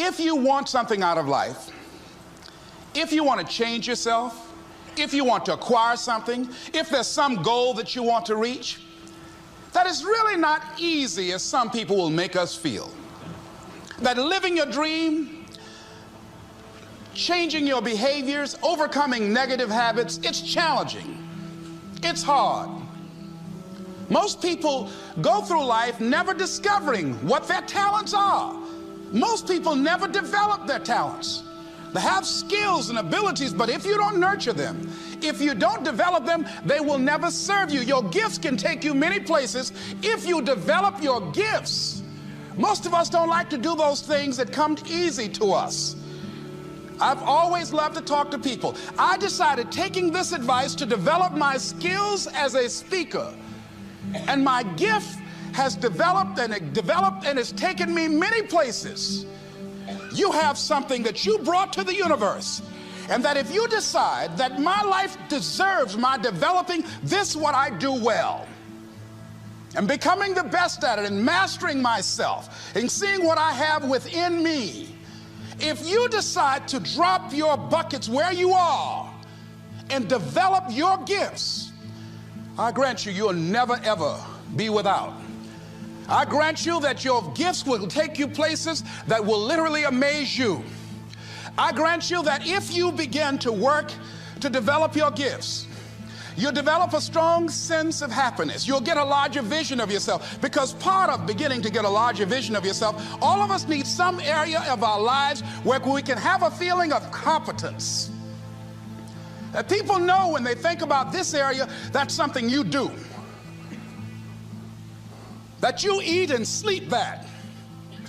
If you want something out of life, if you want to change yourself, if you want to acquire something, if there's some goal that you want to reach, that is really not easy as some people will make us feel. That living your dream, changing your behaviors, overcoming negative habits, it's challenging. It's hard. Most people go through life never discovering what their talents are. Most people never develop their talents. They have skills and abilities, but if you don't nurture them, if you don't develop them, they will never serve you. Your gifts can take you many places if you develop your gifts. Most of us don't like to do those things that come easy to us. I've always loved to talk to people. I decided, taking this advice, to develop my skills as a speaker. And my gift has developed and it's taken me many places. You have something that you brought to the universe, and that if you decide that my life deserves my developing this, what I do well, and becoming the best at it, and mastering myself, and seeing what I have within me, if you decide to drop your buckets where you are and develop your gifts, I grant you, you'll never ever be without. I grant you that your gifts will take you places that will literally amaze you. I grant you that if you begin to work to develop your gifts, you'll develop a strong sense of happiness. You'll get a larger vision of yourself, because part of beginning to get a larger vision of yourself, all of us need some area of our lives where we can have a feeling of competence. That people know when they think about this area, that's something you do. That you eat and sleep that,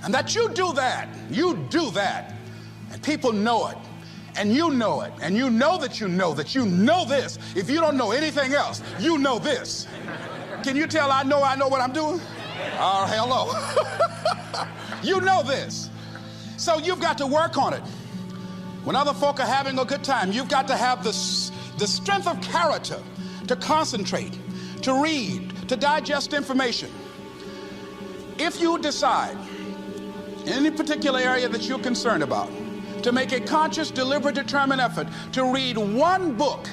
and that you do that, and people know it, and you know it, and you know that you know this. If you don't know anything else, you know this. Can you tell I know what I'm doing? Oh, hell no. You know this. So you've got to work on it. When other folk are having a good time, you've got to have the strength of character to concentrate, to read, to digest information. If you decide in any particular area that you're concerned about to make a conscious, deliberate, determined effort to read one book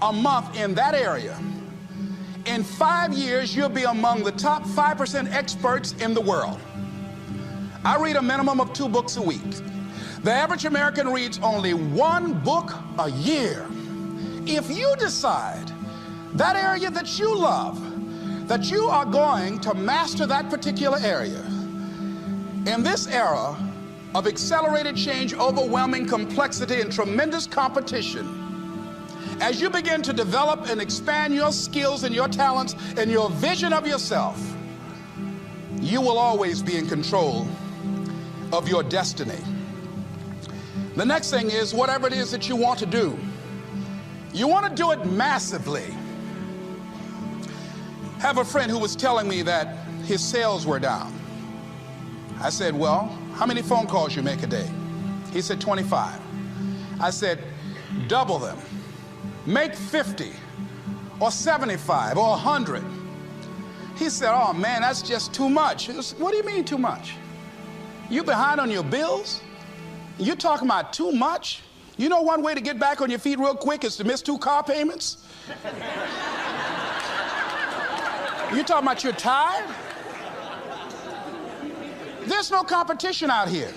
a month in that area, in 5 years you'll be among the top 5% experts in the world. I read a minimum of 2 books a week. The average American reads only 1 book a year. If you decide that area that you love, that you are going to master that particular area, in this era of accelerated change, overwhelming complexity, and tremendous competition, as you begin to develop and expand your skills and your talents and your vision of yourself, you will always be in control of your destiny. The next thing is, whatever it is that you want to do, you want to do it massively. I have a friend who was telling me that his sales were down. I said, well, how many phone calls you make a day? He said, 25. I said, double them. Make 50 or 75 or 100. He said, oh man, that's just too much. What do you mean too much? You behind on your bills? You're talking about too much? You know one way to get back on your feet real quick is to miss 2 car payments? You talking about you're tired? There's no competition out here.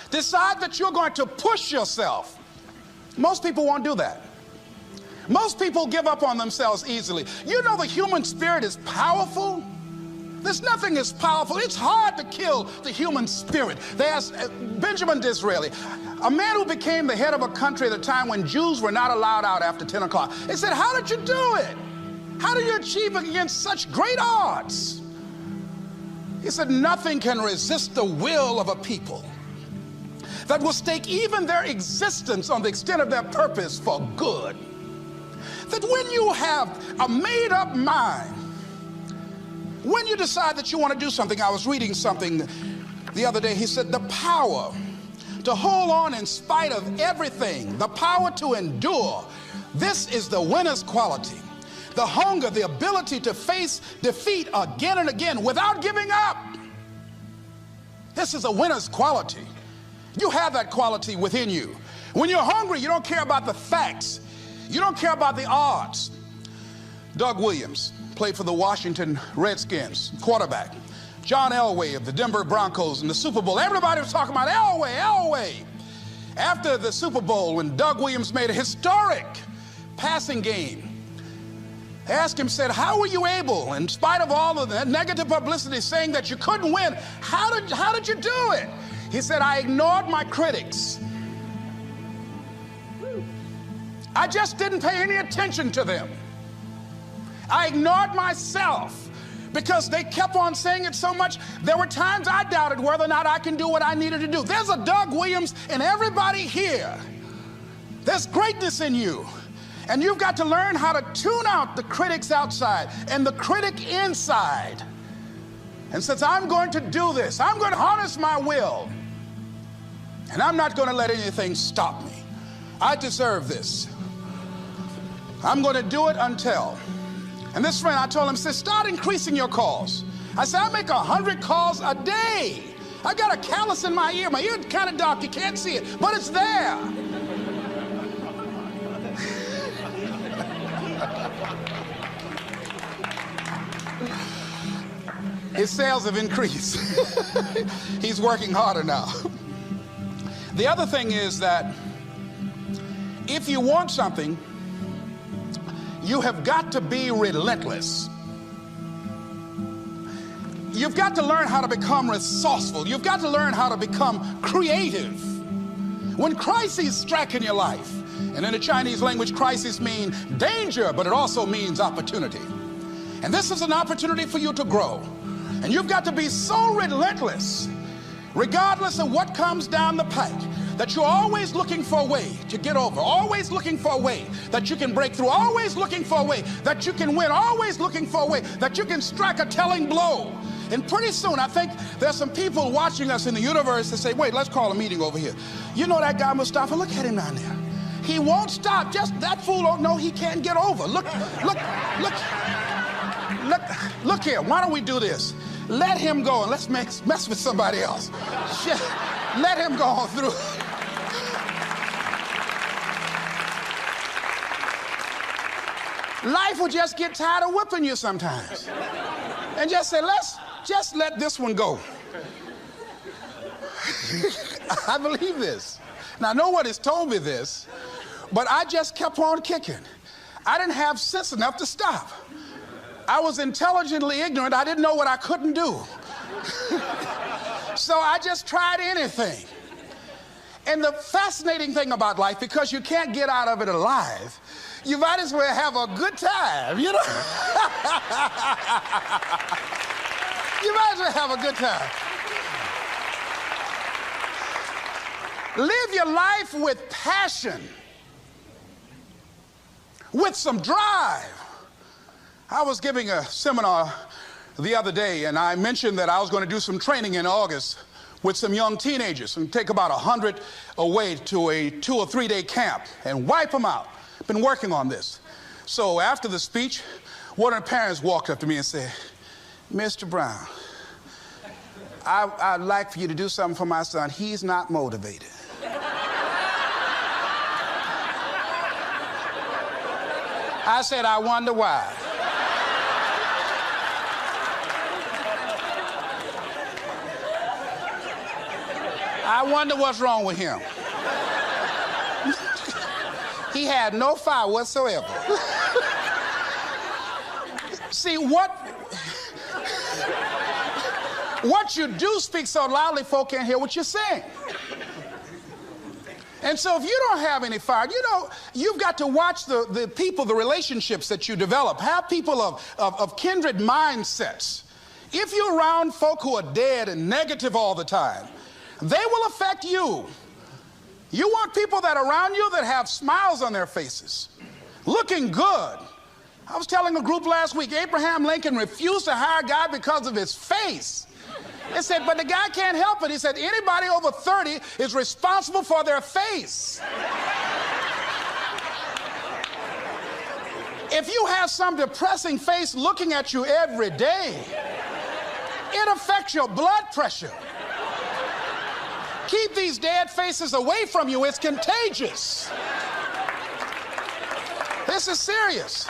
Decide that you're going to push yourself. Most people won't do that. Most people give up on themselves easily. You know the human spirit is powerful. There's nothing as powerful. It's hard to kill the human spirit. They asked Benjamin Disraeli, a man who became the head of a country at a time when Jews were not allowed out after 10 o'clock. They said, how did you do it? How do you achieve it against such great odds? He said, nothing can resist the will of a people that will stake even their existence on the extent of their purpose for good. That when you have a made-up mind, when you decide that you want to do something, I was reading something the other day, he said, the power to hold on in spite of everything, the power to endure, this is the winner's quality. The hunger, the ability to face defeat again and again without giving up. This is a winner's quality. You have that quality within you. When you're hungry, you don't care about the facts. You don't care about the odds. Doug Williams played for the Washington Redskins, quarterback. John Elway of the Denver Broncos in the Super Bowl. Everybody was talking about Elway. After the Super Bowl, when Doug Williams made a historic passing game, they asked him, said, how were you able, in spite of all of the negative publicity saying that you couldn't win, how did you do it? He said, I ignored my critics. I just didn't pay any attention to them. I ignored myself because they kept on saying it so much. There were times I doubted whether or not I can do what I needed to do. There's a Doug Williams in everybody here. There's greatness in you. And you've got to learn how to tune out the critics outside and the critic inside. And since I'm going to do this, I'm going to harness my will. And I'm not going to let anything stop me. I deserve this. I'm going to do it until. And this friend, I told him, said, start increasing your calls. I said, I make 100 calls a day. I got a callus in my ear. My ear is kind of dark. You can't see it, but it's there. His sales have increased. He's working harder now. The other thing is that if you want something, you have got to be relentless. You've got to learn how to become resourceful. You've got to learn how to become creative. When crises strike in your life, and in the Chinese language, crisis means danger, but it also means opportunity. And this is an opportunity for you to grow. And you've got to be so relentless, regardless of what comes down the pike, that you're always looking for a way to get over, always looking for a way that you can break through, always looking for a way that you can win, always looking for a way that you can strike a telling blow. And pretty soon, I think there's some people watching us in the universe that say, wait, let's call a meeting over here. You know that guy Mustafa? Look at him down there. He won't stop. Just that fool don't know he can't get over. Look here. Why don't we do this? Let him go and let's mess with somebody else. Let him go on through. Life will just get tired of whipping you sometimes. And just say, let's just let this one go. I believe this. Now, no one has told me this, but I just kept on kicking. I didn't have sense enough to stop. I was intelligently ignorant. I didn't know what I couldn't do. So I just tried anything. And the fascinating thing about life, because you can't get out of it alive, you might as well have a good time, you know? You might as well have a good time. Live your life with passion, with some drive. I was giving a seminar the other day, and I mentioned that I was going to do some training in August with some young teenagers and take about 100 away to a 2 or 3 day camp and wipe them out. Been working on this. So after the speech, one of the parents walked up to me and said, Mr. Brown, I'd like for you to do something for my son. He's not motivated. I said, I wonder why. I wonder what's wrong with him. He had no fire whatsoever. See, what you do speak so loudly, folk can't hear what you're saying. And so if you don't have any fire, you know, you've got to watch the people, the relationships that you develop. Have people of kindred mindsets. If you're around folk who are dead and negative all the time, they will affect you. You want people that are around you that have smiles on their faces, looking good. I was telling a group last week, Abraham Lincoln refused to hire a guy because of his face. They said, but the guy can't help it. He said, anybody over 30 is responsible for their face. If you have some depressing face looking at you every day, it affects your blood pressure. Keep these dead faces away from you. It's contagious. This is serious.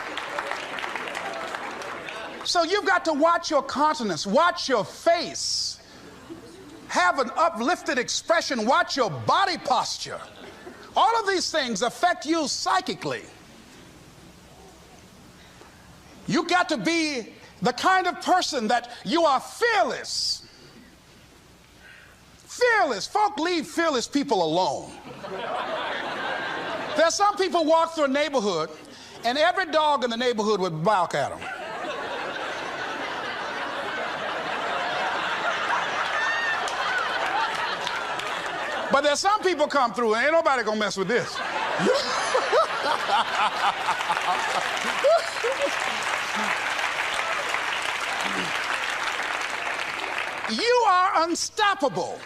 So you've got to watch your countenance, watch your face, have an uplifted expression, watch your body posture. All of these things affect you psychically. You got to be the kind of person that you are fearless. Fearless. Folk leave fearless people alone. There's some people walk through a neighborhood and every dog in the neighborhood would bark at them. But there's some people come through and ain't nobody gonna mess with this. You are unstoppable.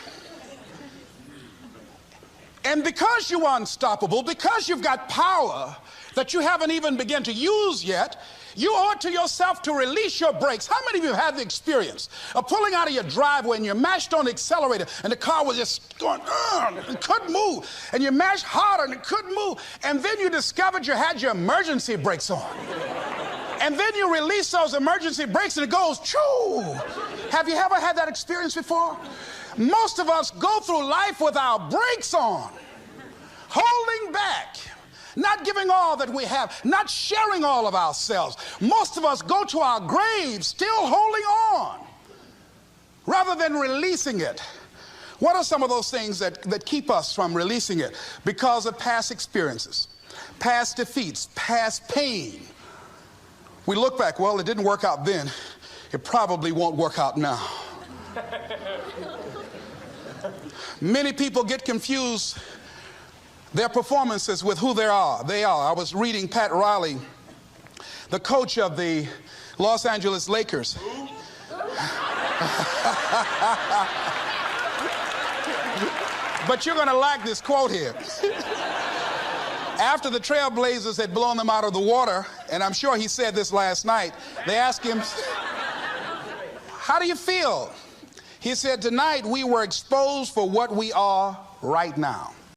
And because you are unstoppable, because you've got power that you haven't even begun to use yet, you owe it to yourself to release your brakes. How many of you have had the experience of pulling out of your driveway and you mashed on the accelerator and the car was just going, and couldn't move, and you mashed harder and it couldn't move, and then you discovered you had your emergency brakes on. And then you release those emergency brakes and it goes, choo! Have you ever had that experience before? Most of us go through life with our brakes on, holding back, not giving all that we have, not sharing all of ourselves. Most of us go to our graves still holding on rather than releasing it. What are some of those things that keep us from releasing it? Because of past experiences, past defeats, past pain. We look back, well, it didn't work out then. It probably won't work out now. Many people get confused their performances with who they are. I was reading Pat Riley, the coach of the Los Angeles Lakers. But you're going to like this quote here. After the Trailblazers had blown them out of the water, and I'm sure he said this last night, they asked him, how do you feel? He said, tonight we were exposed for what we are right now.